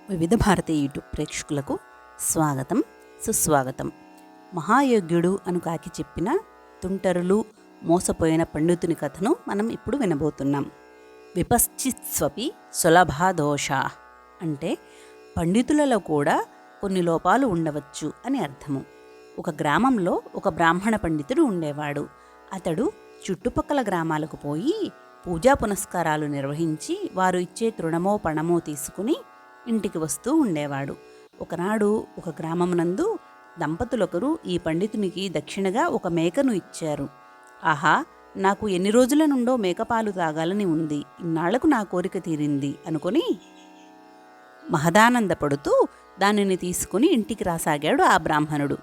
వివిధ భారతి యూట్యూబ్ ప్రేక్షకులకు స్వాగతం సుస్వాగతం. మహాయోగ్యుడు అను కాకి చెప్పిన తుంటరులు మోసపోయిన పండితుని కథను మనం ఇప్పుడు వినబోతున్నాం. విపశ్చిత్స్వపి సులభాదోష అంటే పండితులలో కూడా కొన్ని లోపాలు ఉండవచ్చు అని అర్థము. ఒక గ్రామంలో ఒక బ్రాహ్మణ పండితుడు ఉండేవాడు. అతడు చుట్టుపక్కల గ్రామాలకు పోయి పూజా పునస్కారాలు నిర్వహించి వారు ఇచ్చే తృణమో పణమో తీసుకుని ఇంటికి వస్తూ ఉండేవాడు. ఒకనాడు ఒక గ్రామమునందు దంపతులొకరు ఈ పండితునికి దక్షిణగా ఒక మేకను ఇచ్చారు. ఆహా, నాకు ఎన్ని రోజుల నుండో మేకపాలు తాగాలని ఉంది, ఇన్నాళ్లకు నా కోరిక తీరింది అనుకొని మహదానందపడుతూ దానిని తీసుకుని ఇంటికి రాసాగాడు ఆ బ్రాహ్మణుడు.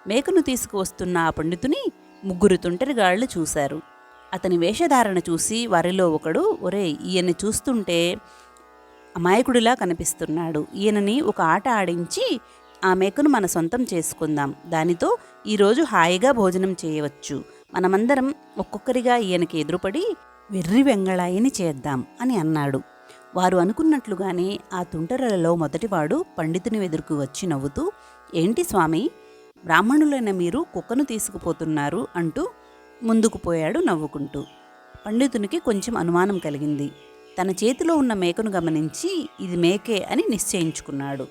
మేకను తీసుకువస్తున్న ఆ పండితుని ముగ్గురు తుంటరిగాళ్లు చూశారు. అతని వేషధారణ చూసి వారిలో ఒకడు, ఒరే, ఈయన్ని చూస్తుంటే అమాయకుడిలా కనిపిస్తున్నాడు, ఈయనని ఒక ఆట ఆడించి ఆ మేకను మన సొంతం చేసుకుందాం, దానితో ఈరోజు హాయిగా భోజనం చేయవచ్చు, మనమందరం ఒక్కొక్కరిగా ఈయనకి ఎదురుపడి వెర్రి వెంగళాయిని చేద్దాం అని అన్నాడు. వారు అనుకున్నట్లుగానే ఆ తుంటరలలో మొదటివాడు పండితుని ఎదురుకు వచ్చి నవ్వుతూ, ఏంటి స్వామి, బ్రాహ్మణులైన మీరు కుక్కను తీసుకుపోతున్నారు అంటూ ముందుకు పోయాడు నవ్వుకుంటూ. పండితునికి కొంచెం అనుమానం కలిగింది. తన చేతిలో ఉన్న మేకను గమనించి ఇది మేకే అని నిశ్చయించుకున్నాడు.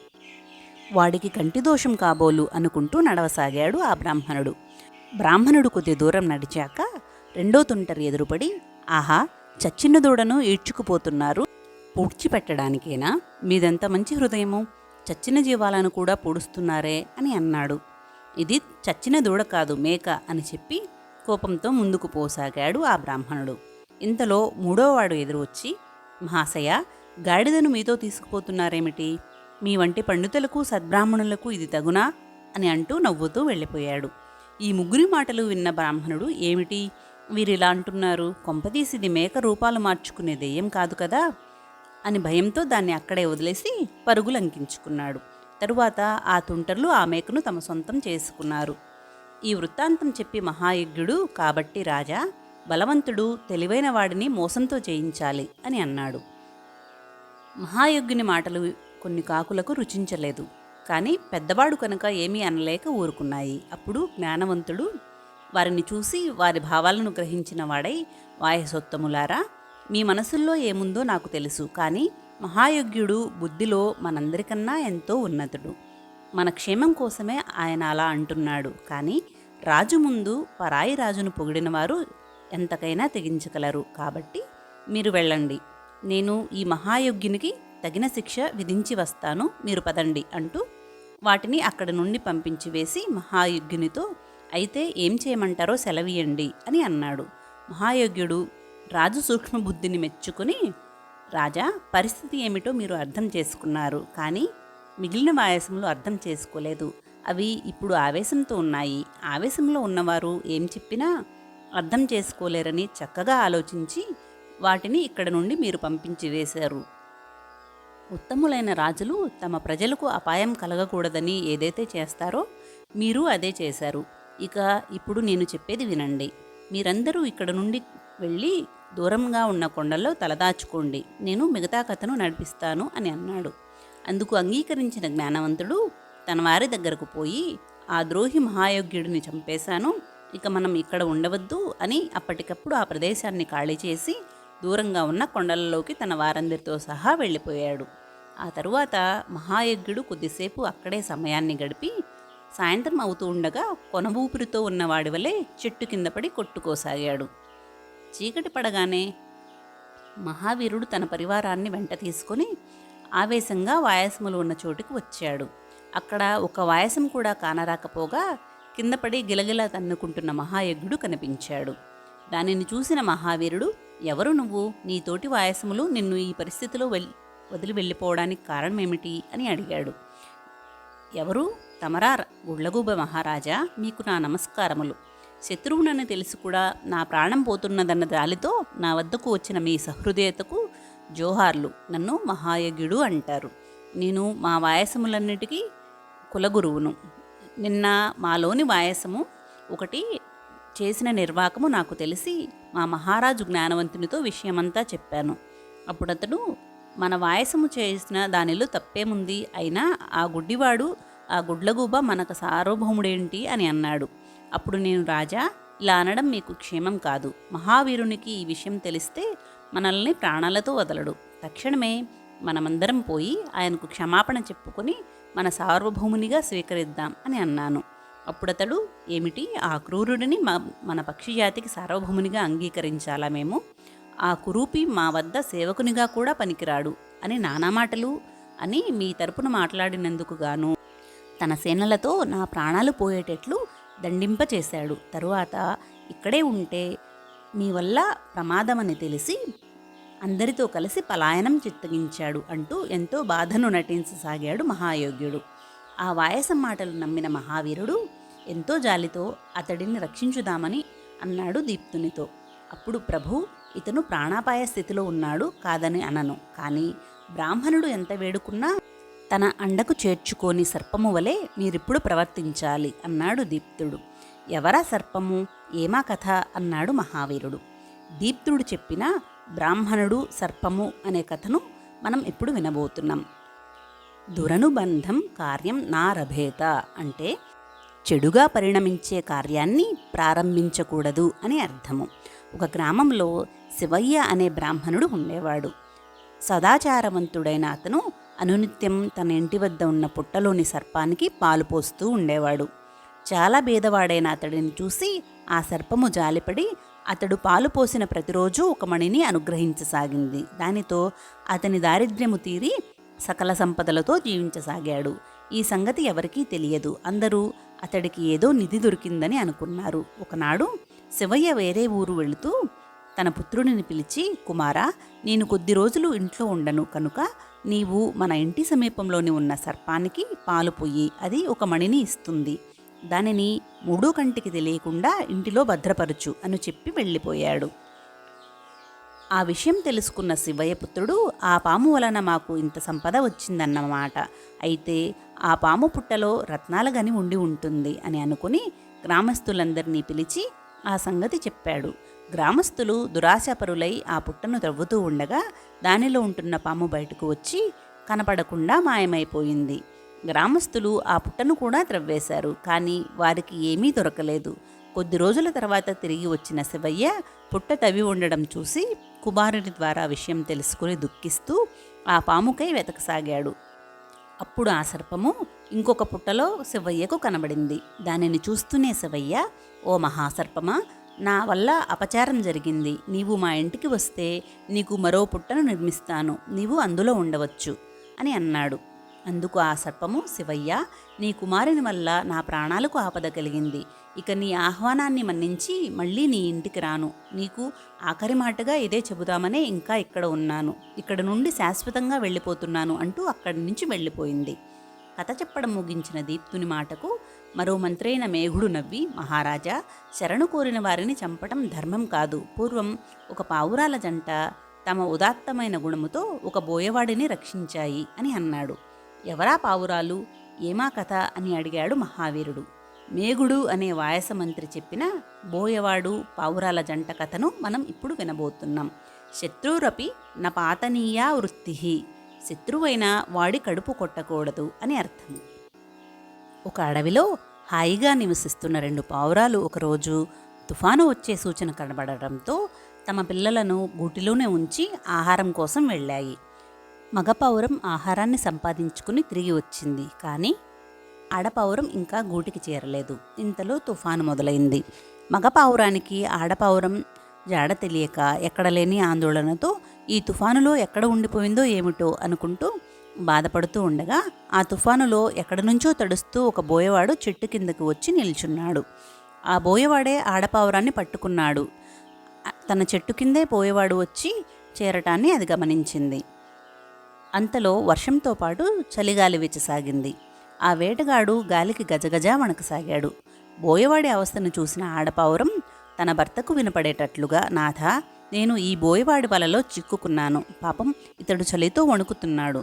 వాడికి కంటిదోషం కాబోలు అనుకుంటూ నడవసాగాడు ఆ బ్రాహ్మణుడు. బ్రాహ్మణుడు కొద్ది దూరం నడిచాక రెండో తుంటరి ఎదురుపడి, ఆహా, చచ్చిన దూడను ఈడ్చుకుపోతున్నారు, పూడ్చిపెట్టడానికేనా? మీదెంత మంచి హృదయము, చచ్చిన జీవాలను కూడా పూడుస్తున్నారే అని అన్నాడు. ఇది చచ్చిన దూడ కాదు, మేక అని చెప్పి కోపంతో ముందుకు పోసాగాడు ఆ బ్రాహ్మణుడు. ఇంతలో మూడోవాడు ఎదురు వచ్చి, మహాశయ, గాడిదను మీతో తీసుకుపోతున్నారేమిటి? మీ వంటి పండితులకు సద్బ్రాహ్మణులకు ఇది తగునా అని అంటూ నవ్వుతూ వెళ్ళిపోయాడు. ఈ ముగ్గురి మాటలు విన్న బ్రాహ్మణుడు, ఏమిటి వీరిలా అంటున్నారు, కొంపదీసిది మేక రూపాలు మార్చుకునే దెయ్యం కాదు కదా అని భయంతో దాన్ని అక్కడే వదిలేసి పరుగులంకించుకున్నాడు. తరువాత ఆ తుంటర్లు ఆ మేకను తమ సొంతం చేసుకున్నారు. ఈ వృత్తాంతం చెప్పి మహాయజ్ఞుడు, కాబట్టి రాజా, బలవంతుడు తెలివైన వాడిని మోసంతో చేయించాలి అని అన్నాడు. మహాయజ్ఞుని మాటలు కొన్ని కాకులకు రుచించలేదు, కానీ పెద్దవాడు కనుక ఏమీ అనలేక ఊరుకున్నాయి. అప్పుడు జ్ఞానవంతుడు వారిని చూసి వారి భావాలను గ్రహించిన వాడై, వాయసోత్తములారా, మీ మనసుల్లో ఏముందో నాకు తెలుసు, కానీ మహాయజ్ఞుడు బుద్ధిలో మనందరికన్నా ఎంతో ఉన్నతుడు. మన క్షేమం కోసమే ఆయన అలా అంటున్నాడు. కానీ రాజు ముందు పరాయి రాజును పొగిడిన వారు ఎంతకైనా తెగించగలరు. కాబట్టి మీరు వెళ్ళండి, నేను ఈ మహాయజ్ఞునికి తగిన శిక్ష విధించి వస్తాను, మీరు పదండి అంటూ వాటిని అక్కడి నుండి పంపించి వేసి మహాయజ్ఞునితో, అయితే ఏం చేయమంటారో సెలవీయండి అని అన్నాడు. మహాయజ్ఞుడు రాజు సూక్ష్మబుద్ధిని మెచ్చుకుని, రాజా, పరిస్థితి ఏమిటో మీరు అర్థం చేసుకున్నారు, కానీ మిగిలిన వాయసములు అర్థం చేసుకోలేదు. అవి ఇప్పుడు ఆవేశంతో ఉన్నాయి. ఆవేశంలో ఉన్నవారు ఏం చెప్పినా అర్థం చేసుకోలేరని చక్కగా ఆలోచించి వాటిని ఇక్కడ నుండి మీరు పంపించి వేశారు. ఉత్తములైన రాజులు తమ ప్రజలకు అపాయం కలగకూడదని ఏదైతే చేస్తారో మీరు అదే చేశారు. ఇప్పుడు నేను చెప్పేది వినండి. మీరందరూ ఇక్కడ నుండి వెళ్ళి దూరంగా ఉన్న కొండల్లో తలదాచుకోండి, నేను మిగతా కథను నడిపిస్తాను అని అన్నాడు. అందుకు అంగీకరించిన జ్ఞానవంతుడు తన వారి దగ్గరకు పోయి, ఆ ద్రోహి మహాయోగ్యుడిని చంపేశాను, ఇక మనం ఇక్కడ ఉండవద్దు అని అప్పటికప్పుడు ఆ ప్రదేశాన్ని ఖాళీ చేసి దూరంగా ఉన్న కొండలలోకి తన వారందరితో సహా వెళ్ళిపోయాడు. ఆ తరువాత మహాయజ్ఞుడు కొద్దిసేపు అక్కడే సమయాన్ని గడిపి సాయంత్రం అవుతూ ఉండగా కొన ఊపిరితో ఉన్నవాడి వలె చెట్టు కింద పడి కొట్టుకోసాగాడు. చీకటి పడగానే మహావీరుడు తన పరివారాన్ని వెంట తీసుకొని ఆవేశంగా వాయసములు ఉన్న చోటుకు వచ్చాడు. అక్కడ ఒక వాయసం కూడా కానరాకపోగా కిందపడి గిలగిలా తన్నుకుంటున్న మహాయజ్ఞుడు కనిపించాడు. దానిని చూసిన మహావీరుడు, ఎవరు నువ్వు? నీ తోటి వాయసములు నిన్ను ఈ పరిస్థితిలో వదిలి వెళ్ళిపోవడానికి కారణమేమిటి అని అడిగాడు. ఎవరు? తమరా గుళ్ళగూబ మహారాజా, మీకు నా నమస్కారములు. శత్రువునని తెలిసి కూడా నా ప్రాణం పోతున్నదన్న జాలితో నా వద్దకు వచ్చిన మీ సహృదయతకు జోహార్లు. నన్ను మహాయజ్ఞుడు అంటారు. నేను మా వాయసములన్నిటికీ కులగురువును. నిన్న మాలోని వాయసము ఒకటి చేసిన నిర్వాకము నాకు తెలిసి మా మహారాజు జ్ఞానవంతునితో విషయమంతా చెప్పాను. అప్పుడతడు మన వాయసము చేసిన దానిలో తప్పేముంది, అయినా ఆ గుడ్డివాడు ఆ గుడ్లగూబ మనకు సార్వభౌముడేంటి అని అన్నాడు. అప్పుడు నేను, రాజా, ఇలా అనడం మీకు క్షేమం కాదు. మహావీరునికి ఈ విషయం తెలిస్తే మనల్ని ప్రాణాలతో వదలడు. తక్షణమే మనమందరం పోయి ఆయనకు క్షమాపణ చెప్పుకొని మన సార్వభౌమునిగా స్వీకరిద్దాం అని అన్నాను. అప్పుడతడు, ఏమిటి, ఆ క్రూరుడిని మన పక్షిజాతికి సార్వభౌమునిగా అంగీకరించాలా మేము? ఆ కురూపి మా వద్ద సేవకునిగా కూడా పనికిరాడు అని నానా మాటలు అని మీ తరపున మాట్లాడినందుకు గాను తన సేనలతో నా ప్రాణాలు పోయేటట్లు దండింపచేశాడు. తరువాత ఇక్కడే ఉంటే మీ వల్ల ప్రమాదమని తెలిసి అందరితో కలిసి పలాయనం చిత్తగించాడు అంటూ ఎంతో బాధను నటించసాగాడు మహాయోగ్యుడు. ఆ వాయసం మాటలు నమ్మిన మహావీరుడు ఎంతో జాలితో అతడిని రక్షించుదామని అన్నాడు దీప్తునితో. అప్పుడు ప్రభు, ఇతను ప్రాణాపాయ స్థితిలో ఉన్నాడు, కాదని అనను. కానీ బ్రాహ్మణుడు ఎంత వేడుకున్నా తన అండకు చేర్చుకోని సర్పము వలె మీరిప్పుడు ప్రవర్తించాలి అన్నాడు దీప్తుడు. ఎవరా సర్పము, ఏమా కథ అన్నాడు మహావీరుడు. దీప్తుడు చెప్పిన బ్రాహ్మణుడు సర్పము అనే కథను మనం ఇప్పుడు వినబోతున్నాం. దురనుబంధం కార్యం నారభేత అంటే చెడుగా పరిణమించే కార్యాన్ని ప్రారంభించకూడదు అని అర్థము. ఒక గ్రామంలో శివయ్య అనే బ్రాహ్మణుడు ఉండేవాడు. సదాచారవంతుడైన అతను అనునిత్యం తన ఇంటి వద్ద ఉన్న పుట్టలోని సర్పానికి పాలు పోస్తూ ఉండేవాడు. చాలా బీదవాడైన అతడిని చూసి ఆ సర్పము జాలిపడి అతడు పాలు పోసిన ప్రతిరోజు ఒక మణిని అనుగ్రహించసాగింది. దానితో అతని దారిద్ర్యము తీరి సకల సంపదలతో జీవించసాగాడు. ఈ సంగతి ఎవరికీ తెలియదు. అందరూ అతడికి ఏదో నిధి దొరికిందని అనుకున్నారు. ఒకనాడు శివయ్య వేరే ఊరు వెళుతూ తన పుత్రుడిని పిలిచి, కుమారా, నేను కొద్ది రోజులు ఇంట్లో ఉండను కనుక నీవు మన ఇంటి సమీపంలోని ఉన్న సర్పానికి పాలు పొయ్యి, అది ఒక మణిని ఇస్తుంది. దానిని మూడో కంటికి తెలియకుండా ఇంటిలో భద్రపరచు అని చెప్పి వెళ్ళిపోయాడు. ఆ విషయం తెలుసుకున్న శివయ్య పుత్రుడు, ఆ పాము వలన మాకు ఇంత సంపద వచ్చిందన్నమాట. అయితే ఆ పాము పుట్టలో రత్నాల గని ఉండి ఉంటుంది అని అనుకుని గ్రామస్తులందరినీ పిలిచి ఆ సంగతి చెప్పాడు. గ్రామస్తులు దురాశాపరులై ఆ పుట్టను త్రవ్వుతూ ఉండగా దానిలో ఉంటున్న పాము బయటకు వచ్చి కనపడకుండా మాయమైపోయింది. గ్రామస్తులు ఆ పుట్టను కూడా త్రవ్వేశారు. కానీ వారికి ఏమీ దొరకలేదు. కొద్ది రోజుల తర్వాత తిరిగి వచ్చిన శివయ్య పుట్ట తవ్వి ఉండడం చూసి కుమారుని ద్వారా విషయం తెలుసుకుని దుఃఖిస్తూ ఆ పాముకై వెతకసాగాడు. అప్పుడు ఆ సర్పము ఇంకొక పుట్టలో శివయ్యకు కనబడింది. దానిని చూస్తూనే శివయ్య, ఓ మహాసర్పమా, నా వల్ల అపచారం జరిగింది. నీవు మా ఇంటికి వస్తే నీకు మరో పుట్టను నిర్మిస్తాను, నీవు అందులో ఉండవచ్చు అని అన్నాడు. అందుకు ఆ సర్పము, శివయ్య, నీ కుమారుని వల్ల నా ప్రాణాలకు ఆపద కలిగింది. ఇక నీ ఆహ్వానాన్ని మన్నించి మళ్ళీ నీ ఇంటికి రాను. నీకు ఆఖరి మాటగా ఇదే చెబుదామనే ఇంకా ఇక్కడ ఉన్నాను. ఇక్కడ నుండి శాశ్వతంగా వెళ్ళిపోతున్నాను అంటూ అక్కడి నుంచి వెళ్ళిపోయింది. కథ చెప్పడం ముగించిన దీప్తుని మాటకు మరో మంత్రి అయిన మేఘుడు నవ్వి, మహారాజా, శరణు కోరిన వారిని చంపటం ధర్మం కాదు. పూర్వం ఒక పావురాల జంట తమ ఉదాత్తమైన గుణముతో ఒక బోయవాడిని రక్షించాయి అని అన్నాడు. ఎవరా పావురాలు, ఏమా కథ అని అడిగాడు మహావీరుడు. మేఘుడు అనే వాయస మంత్రి చెప్పిన బోయవాడు పావురాల జంట కథను మనం ఇప్పుడు వినబోతున్నాం. శత్రురపి న పాతనీయా వృత్తి, శత్రువైన వాడి కడుపు కొట్టకూడదు అని అర్థం. ఒక అడవిలో హాయిగా నివసిస్తున్న రెండు పావురాలు ఒకరోజు తుఫాను వచ్చే సూచన కనబడటంతో తమ పిల్లలను గూటిలోనే ఉంచి ఆహారం కోసం వెళ్ళాయి. మగపావురం ఆహారాన్ని సంపాదించుకుని తిరిగి వచ్చింది. కానీ ఆడపావురం ఇంకా గూటికి చేరలేదు. ఇంతలో తుఫాను మొదలైంది. మగపావురానికి ఆడపావురం జాడ తెలియక ఎక్కడలేని ఆందోళనతో ఈ తుఫానులో ఎక్కడ ఉండిపోయిందో ఏమిటో అనుకుంటూ బాధపడుతూ ఉండగా ఆ తుఫానులో ఎక్కడి నుంచో తడుస్తూ ఒక బోయవాడు చెట్టు కిందకు వచ్చి నిల్చున్నాడు. ఆ బోయవాడే ఆడపావురాన్ని పట్టుకున్నాడు. తన చెట్టు కిందే బోయవాడు వచ్చి చేరటాన్ని అది గమనించింది. అంతలో వర్షంతో పాటు చలిగాలి వీచసాగింది. ఆ వేటగాడు గాలికి గజగజ వణకసాగాడు. బోయవాడి అవస్థను చూసిన ఆడపావురం తన భర్తకు వినపడేటట్లుగా, నాథా, నేను ఈ బోయవాడి వలలో చిక్కుకున్నాను. పాపం, ఇతడు చలితో వణుకుతున్నాడు.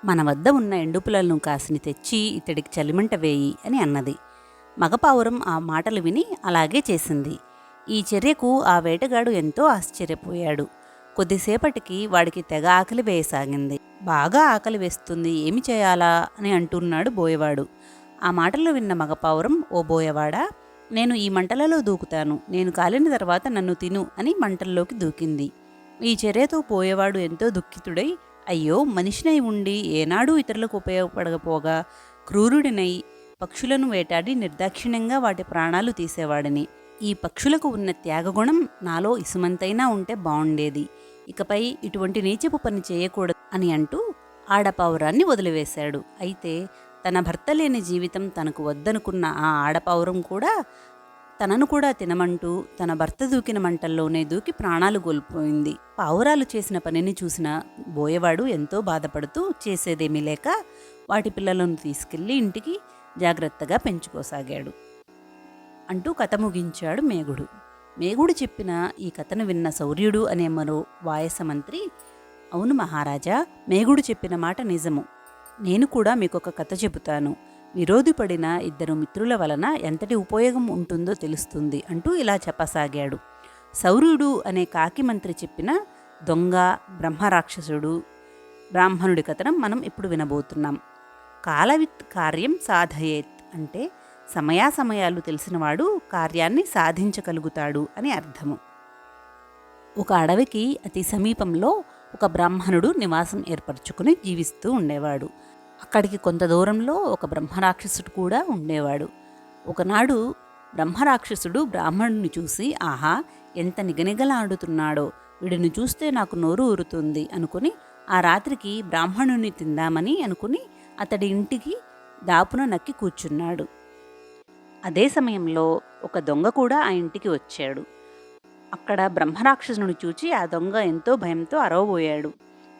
మన వద్ద ఉన్న ఎండుపులను కాసిని తెచ్చి ఇతడికి చలిమంట వేయి అని అన్నది. మగపావురం ఆ మాటలు విని అలాగే చేసింది. ఈ చర్యకు ఆ వేటగాడు ఎంతో ఆశ్చర్యపోయాడు. కొద్దిసేపటికి వాడికి తెగ ఆకలి వేయసాగింది. బాగా ఆకలి వేస్తుంది, ఏమి చేయాలా అని అంటున్నాడు బోయవాడు. ఆ మాటలు విన్న మగపావురం, ఓ బోయవాడా, నేను ఈ మంటలలో దూకుతాను, నేను కాలిన తర్వాత నన్ను తిను అని మంటల్లోకి దూకింది. ఈ చర్యతో బోయవాడు ఎంతో దుఃఖితుడై, అయ్యో, మనిషినై ఉండి ఏనాడూ ఇతరులకు ఉపయోగపడకపోగా క్రూరుడినై పక్షులను వేటాడి నిర్దాక్షిణ్యంగా వాటి ప్రాణాలు తీసేవాడిని. ఈ పక్షులకు ఉన్న త్యాగగుణం నాలో ఇసుమంతైనా ఉంటే బావుండేది. ఇకపై ఇటువంటి నీచపు పని చేయకూడదు అని అంటూ ఆడపావురాన్ని వదిలివేశాడు. అయితే తన భర్త లేని జీవితం తనకు వద్దనుకున్న ఆ ఆడపావురం కూడా తనను కూడా తినమంటూ తన భర్త దూకిన మంటల్లోనే దూకి ప్రాణాలు కోల్పోయింది. పావురాలు చేసిన పనిని చూసిన బోయవాడు ఎంతో బాధపడుతూ చేసేదేమీ లేక వాటి పిల్లలను తీసుకెళ్లి ఇంటికి జాగ్రత్తగా పెంచుకోసాగాడు అంటూ కథ ముగించాడు మేగుడు. మేగుడు చెప్పిన ఈ కథను విన్న శౌర్యుడు అనే మరో వాయసమంత్రి, అవును మహారాజా, మేగుడు చెప్పిన మాట నిజము. నేను కూడా మీకొక కథ చెబుతాను. విరోధిపడిన ఇద్దరు మిత్రుల వలన ఎంతటి ఉపయోగం ఉంటుందో తెలుస్తుంది అంటూ ఇలా చెప్పసాగాడు. శౌర్యుడు అనే కాకి మంత్రి చెప్పిన దొంగ, బ్రహ్మరాక్షసుడు, బ్రాహ్మణుడి కథనం మనం ఇప్పుడు వినబోతున్నాం. కాలవిత్ కార్యం సాధయేత్ అంటే సమయాసమయాలు తెలిసినవాడు కార్యాన్ని సాధించగలుగుతాడు అని అర్థము. ఒక అడవికి అతి సమీపంలో ఒక బ్రాహ్మణుడు నివాసం ఏర్పరచుకుని జీవిస్తూ ఉండేవాడు. అక్కడికి కొంత దూరంలో ఒక బ్రహ్మరాక్షసుడు కూడా ఉండేవాడు. ఒకనాడు బ్రహ్మరాక్షసుడు బ్రాహ్మణుని చూసి, ఆహా, ఎంత నిగనిగలాడుతున్నాడో, వీడిని చూస్తే నాకు నోరు ఊరుతుంది అనుకుని ఆ రాత్రికి బ్రాహ్మణుని తిందామని అనుకుని అతడి ఇంటికి దాపున నక్కి కూర్చున్నాడు. అదే సమయంలో ఒక దొంగ కూడా ఆ ఇంటికి వచ్చాడు. అక్కడ బ్రహ్మరాక్షసుని చూచి ఆ దొంగ ఎంతో భయంతో అరవబోయాడు.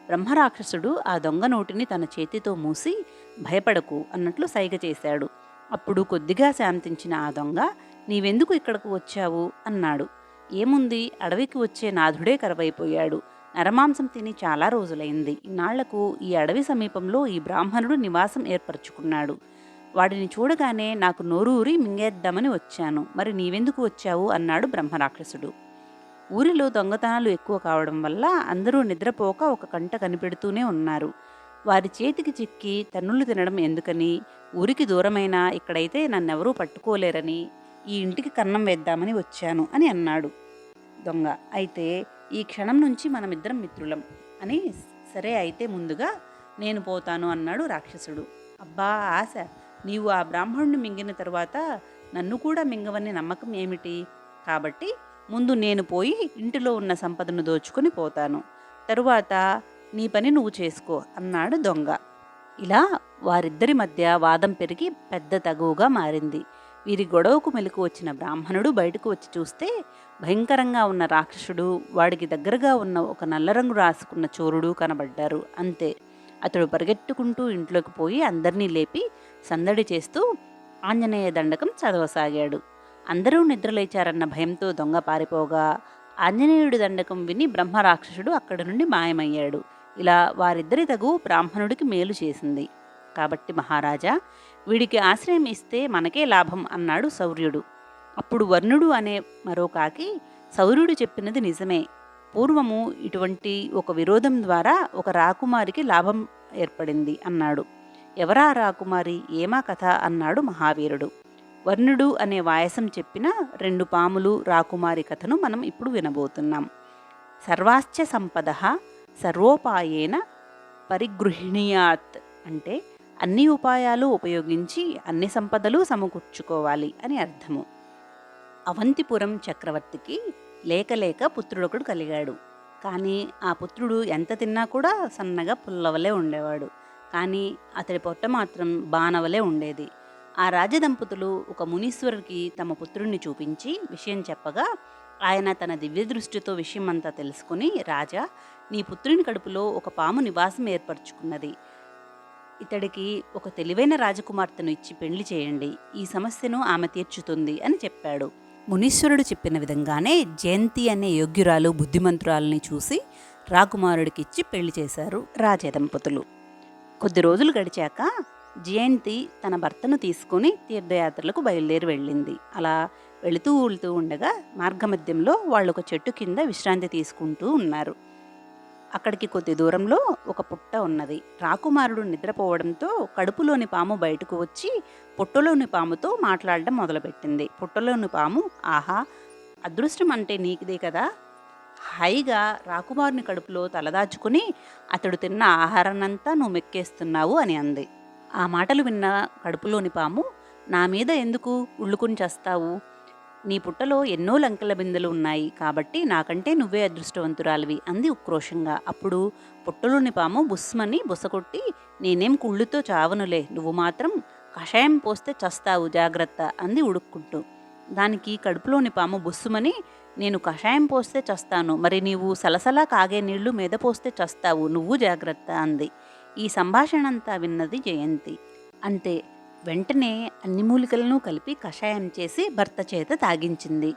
బ్రహ్మరాక్షసుడు ఆ దొంగ నోటిని తన చేతితో మూసి, భయపడకు అన్నట్లు సైగ చేశాడు. అప్పుడు కొద్దిగా శాంతించిన ఆ దొంగ, నీవెందుకు ఇక్కడకు వచ్చావు అన్నాడు. ఏముంది, అడవికి వచ్చే నాథుడే కరువైపోయాడు. నరమాంసం తిని చాలా రోజులైంది. ఇన్నాళ్లకు ఈ అడవి సమీపంలో ఈ బ్రాహ్మణుడు నివాసం ఏర్పరచుకున్నాడు. వాడిని చూడగానే నాకు నోరూరి మింగేద్దామని వచ్చాను. మరి నీవెందుకు వచ్చావు అన్నాడు బ్రహ్మరాక్షసుడు. ఊరిలో దొంగతనాలు ఎక్కువ కావడం వల్ల అందరూ నిద్రపోక ఒక కంట కనిపెడుతూనే ఉన్నారు. వారి చేతికి చిక్కి తన్నులు తినడం ఎందుకని, ఊరికి దూరమైనా ఇక్కడైతే నన్నెవరూ పట్టుకోలేరని ఈ ఇంటికి కన్నం వేద్దామని వచ్చాను అని అన్నాడు దొంగ. అయితే ఈ క్షణం నుంచి మనమిద్దరం మిత్రులం అని. సరే అయితే ముందుగా నేను పోతాను అన్నాడు రాక్షసుడు. అబ్బా ఆశ, నీవు ఆ బ్రాహ్మణుని మింగిన తరువాత నన్ను కూడా మింగవని నమ్మకం ఏమిటి? కాబట్టి ముందు నేను పోయి ఇంటిలో ఉన్న సంపదను దోచుకొని పోతాను, తరువాత నీ పని నువ్వు చేసుకో అన్నాడు దొంగ. ఇలా వారిద్దరి మధ్య వాదం పెరిగి పెద్ద తగువుగా మారింది. వీరి గొడవకు మెలకు వచ్చిన బ్రాహ్మణుడు బయటకు వచ్చి చూస్తే భయంకరంగా ఉన్న రాక్షసుడు, వాడికి దగ్గరగా ఉన్న ఒక నల్లరంగు రాసుకున్న చోరుడు కనబడ్డారు. అంతే, అతడు పరిగెట్టుకుంటూ ఇంట్లోకి పోయి అందరినీ లేపి సందడి చేస్తూ ఆంజనేయ దండకం చదవసాగాడు. అందరూ నిద్రలేచారన్న భయంతో దొంగ పారిపోగా ఆంజనేయుడి దండకం విని బ్రహ్మరాక్షసుడు అక్కడి నుండి మాయమయ్యాడు. ఇలా వారిద్దరి తగు బ్రాహ్మణుడికి మేలు చేసింది. కాబట్టి మహారాజా, వీడికి ఆశ్రయం ఇస్తే మనకే లాభం అన్నాడు శౌర్యుడు. అప్పుడు వర్ణుడు అనే మరో కాకి, శౌర్యుడు చెప్పినది నిజమే. పూర్వము ఇటువంటి ఒక విరోధం ద్వారా ఒక రాకుమారికి లాభం ఏర్పడింది అన్నాడు. ఎవరా రాకుమారి, ఏమా కథ అన్నాడు మహావీరుడు. వర్ణుడు అనే వాయసం చెప్పిన 2 పాములు రాకుమారి కథను మనం ఇప్పుడు వినబోతున్నాం. సర్వాశ్చ సంపద సర్వోపాయేన పరిగృహిణీయాత్ అంటే అన్ని ఉపాయాలు ఉపయోగించి అన్ని సంపదలు సమకూర్చుకోవాలి అని అర్థము. అవంతిపురం చక్రవర్తికి లేక పుత్రుడొకడు కలిగాడు. కానీ ఆ పుత్రుడు ఎంత తిన్నా కూడా సన్నగా పుల్లవలే ఉండేవాడు. కానీ అతడి పొట్ట మాత్రం బాణవలే ఉండేది. ఆ రాజదంపతులు ఒక మునీశ్వరుడికి తమ పుత్రుణ్ణి చూపించి విషయం చెప్పగా ఆయన తన దివ్య దృష్టితో విషయమంతా తెలుసుకుని, రాజా, నీ పుత్రుని కడుపులో ఒక పాము నివాసం ఏర్పరచుకున్నది. ఇతడికి ఒక తెలివైన రాజకుమార్తెను ఇచ్చి పెళ్లి చేయండి, ఈ సమస్యను ఆమె తీర్చుతుంది అని చెప్పాడు. మునీశ్వరుడు చెప్పిన విధంగానే జయంతి అనే యోగ్యురాలు బుద్ధిమంతురాలని చూసి రాకుమారుడికిచ్చి పెళ్లి చేశారు రాజదంపతులు. కొద్ది రోజులు గడిచాక జయంతి తన భర్తను తీసుకుని తీర్థయాత్రలకు బయలుదేరి వెళ్ళింది. అలా వెళుతూ ఉండగా మార్గమధ్యంలో వాళ్ళు ఒక చెట్టు కింద విశ్రాంతి తీసుకుంటూ ఉన్నారు. అక్కడికి కొద్ది దూరంలో ఒక పుట్ట ఉన్నది. రాకుమారుడు నిద్రపోవడంతో కడుపులోని పాము బయటకు వచ్చి పుట్టలోని పాముతో మాట్లాడడం మొదలుపెట్టింది. పుట్టలోని పాము, ఆహా, అదృష్టం అంటే నీకుదే కదా. హాయిగా రాకుమారుని కడుపులో తలదాచుకుని అతడు తిన్న ఆహారాన్నంతా నువ్వు మెక్కేస్తున్నావు అని అంది. ఆ మాటలు విన్న కడుపులోని పాము, నా మీద ఎందుకు ఉళ్ళుకుని చేస్తావు? నీ పుట్టలో ఎన్నో లంకెల బిందెలు ఉన్నాయి కాబట్టి నాకంటే నువ్వే అదృష్టవంతురాలివి అంది ఉక్రోషంగా. అప్పుడు పుట్టలోని పాము బుస్మని బుసకొట్టి, నేనేం కుళ్ళుతో చావనులే, నువ్వు మాత్రం కషాయం పోస్తే చస్తావు జాగ్రత్త అంది ఉడుక్కుంటూ. దానికి కడుపులోని పాము బుస్సుమని, నేను కషాయం పోస్తే చస్తాను, మరి నీవు సలసలా కాగే నీళ్లు మీద పోస్తే చస్తావు, నువ్వు జాగ్రత్త అంది. ఈ సంభాషణంతా విన్నది జయంతి. అంతే, వెంటనే అన్ని మూలికలను కలిపి కషాయం చేసి భర్త చేత తాగించింది.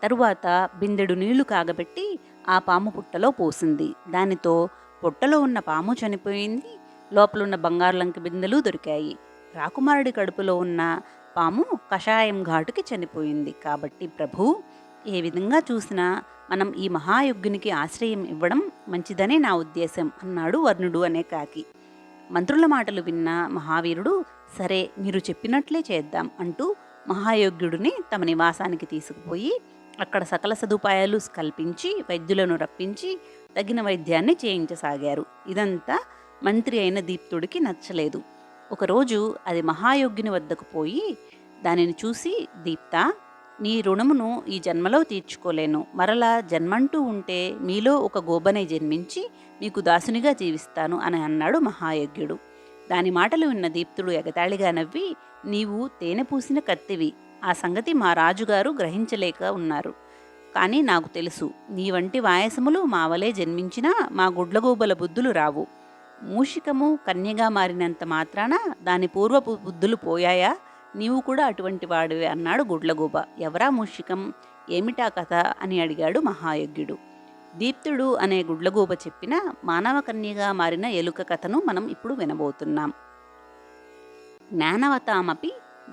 తరువాత బిందెడు నీళ్లు కాగబెట్టి ఆ పాము పుట్టలో పోసింది. దానితో పుట్టలో ఉన్న పాము చనిపోయింది, లోపలున్న బంగారు లంక బిందెలు దొరికాయి. రాకుమారుడి కడుపులో ఉన్న పాము కషాయం ఘాటుకి చనిపోయింది. కాబట్టి ప్రభు, ఏ విధంగా చూసినా మనం ఈ మహాయజ్ఞునికి ఆశ్రయం ఇవ్వడం మంచిదనే నా ఉద్దేశం అన్నాడు వర్ణుడు అనే కాకి. మంత్రుల మాటలు విన్న మహావీరుడు, సరే మీరు చెప్పినట్లే చేద్దాం అంటూ మహాయోగ్యుడిని తమ నివాసానికి తీసుకుపోయి అక్కడ సకల సదుపాయాలు కల్పించి వైద్యులను రప్పించి తగిన వైద్యాన్ని చేయించసాగారు. ఇదంతా మంత్రి అయిన దీప్తుడికి నచ్చలేదు. ఒకరోజు అది మహాయోగ్యుని వద్దకు పోయి దానిని చూసి, దీప్త, నీ రుణమును ఈ జన్మలో తీర్చుకోలేను, మరలా జన్మంటూ ఉంటే మీలో ఒక గోబనే జన్మించి మీకు దాసునిగా జీవిస్తాను అని అన్నాడు మహాయజ్ఞుడు. దాని మాటలు విన్న దీప్తుడు ఎగతాళిగా నవ్వి, నీవు తేనె పూసిన కత్తివి, ఆ సంగతి మా రాజుగారు గ్రహించలేక ఉన్నారు. కానీ నాకు తెలుసు, నీ వంటి వాయసములు మావలే జన్మించినా మా గుడ్లగూబల బుద్ధులు రావు. మూషికము కన్యగా మారినంత మాత్రాన దాని పూర్వపు బుద్ధులు పోయాయా? నీవు కూడా అటువంటి వాడివే అన్నాడు గుడ్లగూబ. ఎవరా మూషికం, ఏమిటా కథ అని అడిగాడు మహాయజ్ఞుడు. దీప్తుడు అనే గుడ్లగూబ చెప్పిన మానవ కన్యగా మారిన ఎలుక కథను మనం ఇప్పుడు వినబోతున్నాం. జ్ఞానవతామపి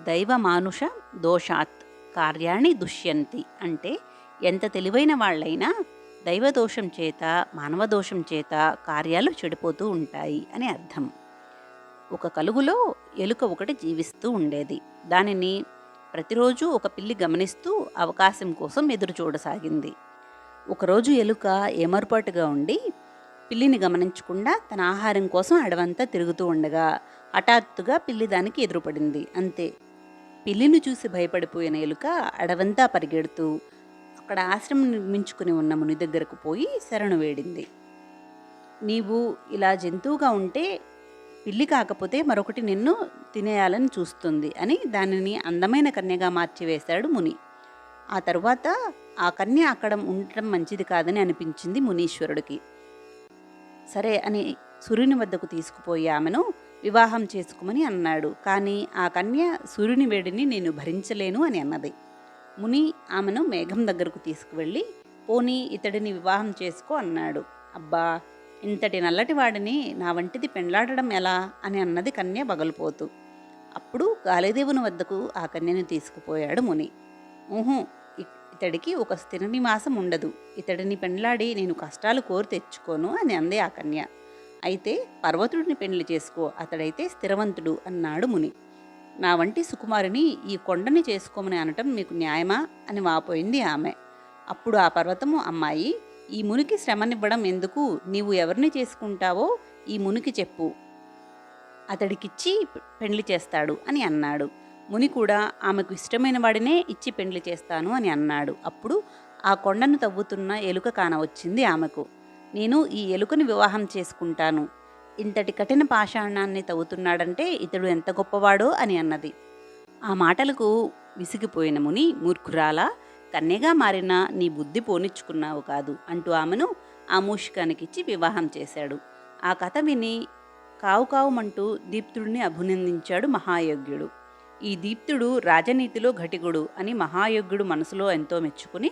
దైవమానుష దోషాత్ కార్యాణి దుష్యంతి అంటే, ఎంత తెలివైన వాళ్ళైనా దైవదోషం చేత మానవదోషం చేత కార్యాలు చెడిపోతూ ఉంటాయి అని అర్థం. ఒక కలుగులో ఎలుక ఒకటి జీవిస్తూ ఉండేది. దానిని ప్రతిరోజు ఒక పిల్లి గమనిస్తూ అవకాశం కోసం ఎదురు చూడసాగింది. ఒకరోజు ఎలుక ఏమర్పాటుగా ఉండి పిల్లిని గమనించకుండా తన ఆహారం కోసం అడవంతా తిరుగుతూ ఉండగా హఠాత్తుగా పిల్లి దానికి ఎదురుపడింది. అంతే, పిల్లిని చూసి భయపడిపోయిన ఎలుక అడవంతా పరిగెడుతూ అక్కడ ఆశ్రమం నిర్మించుకుని ఉన్న ముని దగ్గరకు పోయి శరణు వేడింది. నీవు ఇలా జంతువుగా ఉంటే పిల్లి కాకపోతే మరొకటి నిన్ను తినేయాలని చూస్తుంది అని దానిని అందమైన కన్యగా మార్చివేశాడు ముని. ఆ తరువాత ఆ కన్య అక్కడ ఉండటం మంచిది కాదని అనిపించింది మునీశ్వరుడికి. సరే అని సూర్యుని వద్దకు తీసుకుపోయి ఆమెను వివాహం చేసుకోమని అన్నాడు. కానీ ఆ కన్య సూర్యుని వేడిని నేను భరించలేను అని అన్నది. ముని ఆమెను మేఘం దగ్గరకు తీసుకువెళ్ళి, పోనీ ఇతడిని వివాహం చేసుకో అన్నాడు. అబ్బా, ఇంతటి నల్లటి వాడిని నా వంటిది పెండ్లాడడం ఎలా అని అన్నది కన్య బగలిపోతూ. అప్పుడు గాలిదేవుని వద్దకు ఆ కన్యను తీసుకుపోయాడు ముని. ఇతడికి ఒక స్థిర నివాసం ఉండదు, ఇతడిని పెండ్లాడి నేను కష్టాలు కోరి తెచ్చుకోను అని అంది ఆ కన్య. అయితే పర్వతుడిని పెండ్లి చేసుకో, అతడైతే స్థిరవంతుడు అన్నాడు ముని. నా వంటి సుకుమారిని ఈ కొండని చేసుకోమని అనటం మీకు న్యాయమా అని వాపోయింది ఆమె. అప్పుడు ఆ పర్వతము, అమ్మాయి, ఈ మునికి శ్రమనివ్వడం ఎందుకు, నీవు ఎవరిని చేసుకుంటావో ఈ మునికి చెప్పు, అతడికిచ్చి పెండ్లి చేస్తాడు అని అన్నాడు. ముని కూడా ఆమెకు ఇష్టమైన వాడినే ఇచ్చి పెండ్లి చేస్తాను అని అన్నాడు. అప్పుడు ఆ కొండను తవ్వుతున్న ఎలుక కానవచ్చింది ఆమెకు. నేను ఈ ఎలుకని వివాహం చేసుకుంటాను, ఇంతటి కఠిన పాషాణాన్ని తవ్వుతున్నాడంటే ఇతడు ఎంత గొప్పవాడో అని అన్నది. ఆ మాటలకు విసిగిపోయిన ముని, మూర్ఖురాలా, కన్యగా మారిన నీ బుద్ధి పోనిచ్చుకున్నావు కాదు అంటూ ఆమెను ఆ మూషికానికిచ్చి వివాహం చేశాడు. ఆ కథ విని కావుకావుమంటూ దీప్తుడిని అభినందించాడు మహాయోగ్యుడు. ఈ దీప్తుడు రాజనీతిలో ఘటికుడు అని మహాయోగ్యుడు మనసులో ఎంతో మెచ్చుకుని,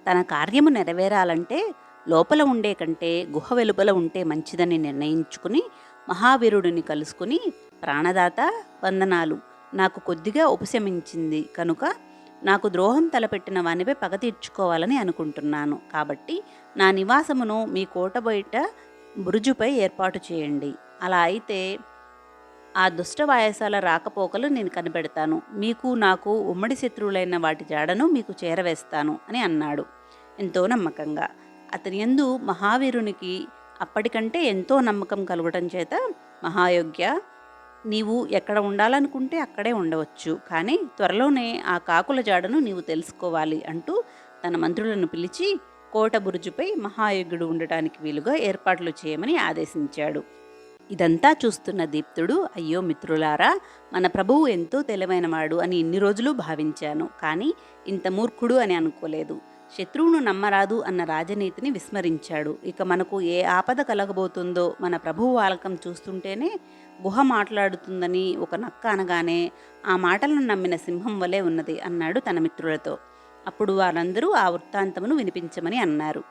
తన కార్యము నెరవేరాలంటే లోపల ఉండే కంటే గుహ వెలుపల ఉంటే మంచిదని నిర్ణయించుకుని మహావీరుడిని కలుసుకుని, ప్రాణదాత, వందనాలు, నాకు కొద్దిగా ఉపశమించింది కనుక నాకు ద్రోహం తలపెట్టిన వానిపై పగ తీర్చుకోవాలని అనుకుంటున్నాను. కాబట్టి నా నివాసమును మీ కోట బయట బురుజుపై ఏర్పాటు చేయండి. అలా అయితే ఆ దుష్ట వాయసాల రాకపోకలు నేను కనిపెడతాను. మీకు నాకు ఉమ్మడి శత్రువులైన వాటి జాడను మీకు చేరవేస్తాను అని అన్నాడు ఎంతో నమ్మకంగా. అతని యందు మహావీరునికి అప్పటికంటే ఎంతో నమ్మకం కలగటం చేత, మహాయోగ్య, నీవు ఎక్కడ ఉండాలనుకుంటే అక్కడే ఉండవచ్చు, కానీ త్వరలోనే ఆ కాకుల జాడను నీవు తెలుసుకోవాలి అంటూ తన మంత్రులను పిలిచి కోట బురుజుపై మహాయోగ్యుడు ఉండటానికి వీలుగా ఏర్పాట్లు చేయమని ఆదేశించాడు. ఇదంతా చూస్తున్న దీప్తుడు, అయ్యో మిత్రులారా, మన ప్రభువు ఎంతో తెలివైనవాడు అని ఇన్ని రోజులు భావించాను, కానీ ఇంత మూర్ఖుడు అని అనుకోలేదు. శత్రువును నమ్మరాదు అన్న రాజనీతిని విస్మరించాడు. ఇక మనకు ఏ ఆపద కలగబోతుందో మన ప్రభువు వాలకం చూస్తుంటేనే గుహ మాట్లాడుతుందని ఒక నక్క అనగానే ఆ మాటలను నమ్మిన సింహం వలె ఉన్నది అన్నాడు తన మిత్రులతో. అప్పుడు వారందరూ ఆ వృత్తాంతమును వినిపించమని అన్నారు.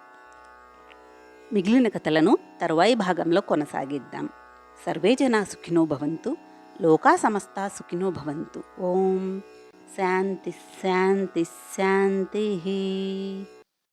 మిగిలిన కథలను తరువాయి భాగంలో కొనసాగిద్దాం. సర్వే జనా సుఖినో భవంతు, లోకా సమస్తా సుఖినో భవంతు. ఓం శాంతి శాంతి శాంతి.